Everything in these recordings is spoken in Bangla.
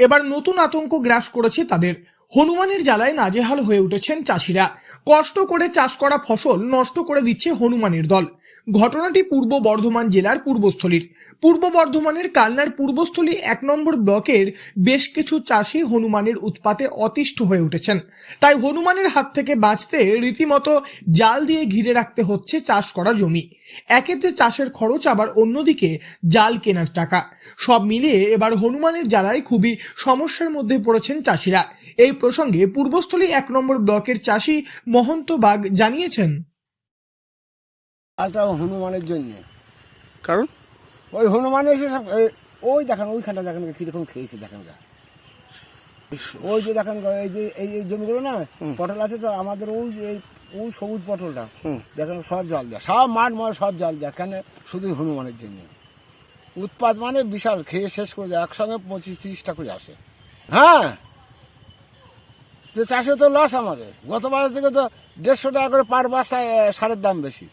এবার নতুন আতঙ্ক গ্রাস করেছে তাদের। হনুমানের জ্বালায় নাজেহাল হয়ে উঠেছেন চাষিরা। কষ্ট করে চাষ করা ফসল নষ্ট করে দিচ্ছে হনুমানের দল। ঘটনাটি পূর্ব বর্ধমান জেলার পূর্বস্থলীর। পূর্ব বর্ধমানের কালনার পূর্বস্থলী 1 নম্বর ব্লকের বেশ কিছু চাষি হনুমানের উৎপাতে অতিষ্ঠ হয়ে উঠেছেন। তাই হনুমানের হাত থেকে বাঁচতে রীতিমতো জাল দিয়ে ঘিরে রাখতে হচ্ছে চাষ করা জমি। একেতে চাষের খরচ, আবার অন্যদিকে জাল কেনার টাকা। সব মিলিয়ে এবার হনুমানের জ্বালায় খুবই সমস্যার মধ্যে পড়েছেন চাষিরা। এই প্রসঙ্গে পূর্বস্থলী 1 নম্বর ব্লকের চাষি মহন্ত বাগ জানিয়েছেন, হনুমানের জন্য, কারণ ওই হনুমান এসে সব ওই দেখেন, ওইখানটা দেখেন কিরকম খেয়েছে, দেখেন ওই যে দেখেন এই জমিগুলো না পটল আছে, তো আমাদের ওই সবুজ পটলটা দেখেন সব জল দেয়, সব মাঠ সব জল দেয়। কেন? শুধু হনুমানের জন্য। উৎপাদ মানে বিশাল, খেয়ে শেষ করে দেয়, একসঙ্গে 25-30টা করে আসে। হ্যাঁ, চাষে তো লস আমাদের। গতবার থেকে তো 150 টাকা করে পার বাসায় সারের দাম বেশি।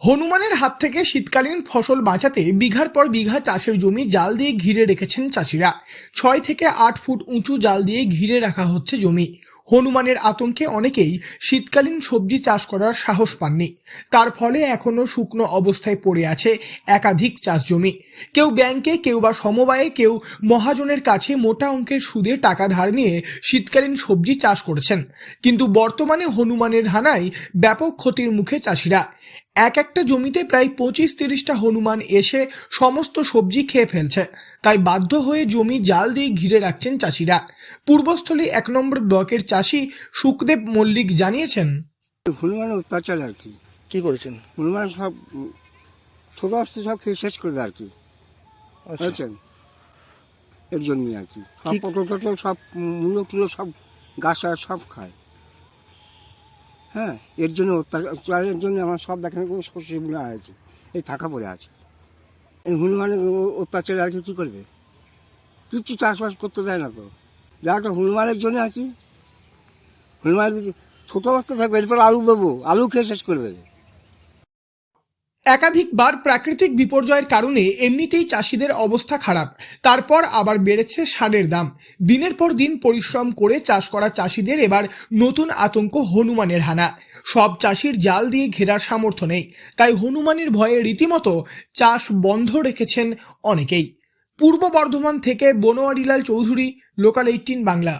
হনুমানের হাত থেকে শীতকালীন ফসল বাঁচাতে বিঘার পর বিঘা চাষের জমি জাল দিয়ে ঘিরে রেখেছেন চাষিরা। 6 থেকে 8 ফুট উঁচু জাল দিয়ে ঘিরে রাখা হচ্ছে জমি। হনুমানের আতঙ্কে অনেকেই শীতকালীন সবজি চাষ করার সাহস পাননি। তার ফলে এখনো শুকনো অবস্থায় পড়ে আছে একাধিক চাষ জমি। কেউ ব্যাংকে, কেউ বা সমবায়ে, কেউ মহাজনের কাছে মোটা অঙ্কের সুদে টাকা ধার নিয়ে শীতকালীন সবজি চাষ করেছেন। কিন্তু বর্তমানে হনুমানের হানায় ব্যাপক ক্ষতির মুখে চাষিরা। একটা জমিতে প্রায় 25-30টা হনুমান এসে সমস্ত সবজি খেয়ে ফেলছে। তাই বাধ্য হয়ে জমি জাল দিয়ে ঘিরে রাখছেন চাষিরা। পূর্বস্থলী 1 নম্বর ব্লকের চাষি সুখদেব মল্লিক জানিয়েছেন, হনুমানের অত্যাচার আর কি। কি করেছেন? হনুমান সব ছোট আসতে সব খেয়ে শেষ করে দেয় আর কি, বুঝছেন? এর জন্যই আর কি সব পটল টটল সব মূলো টুলো সব গাছ সব খায়। হ্যাঁ, এর জন্য অত্যাচারের জন্য আমার সব দেখেন শস্যগুলো আছে, এই থাকা পড়ে আছে। এই হনুমানের অত্যাচারে আর কি করবে? কিচ্ছু চাষবাস করতে দেয় না তো। যাটা হনুমানের জন্য আর কি, হনুমান যদি ছোট অবস্থা থাকবে, এরপর আলু দেবো, আলু খেয়ে শেষ করে দেবে। একাধিকবার প্রাকৃতিক বিপর্যয়ের কারণে এমনিতেই চাষিদের অবস্থা খারাপ, তারপর আবার বেড়েছে সারের দাম। দিনের পর দিন পরিশ্রম করে চাষ করা চাষিদের এবার নতুন আতঙ্ক হনুমানের হানা। সব চাষির জাল দিয়ে ঘেরার সামর্থ্য নেই, তাই হনুমানের ভয়ে রীতিমতো চাষ বন্ধ রেখেছেন অনেকেই। পূর্ব বর্ধমান থেকে বনোয়ারিলাল চৌধুরী, লোকাল 18 বাংলা।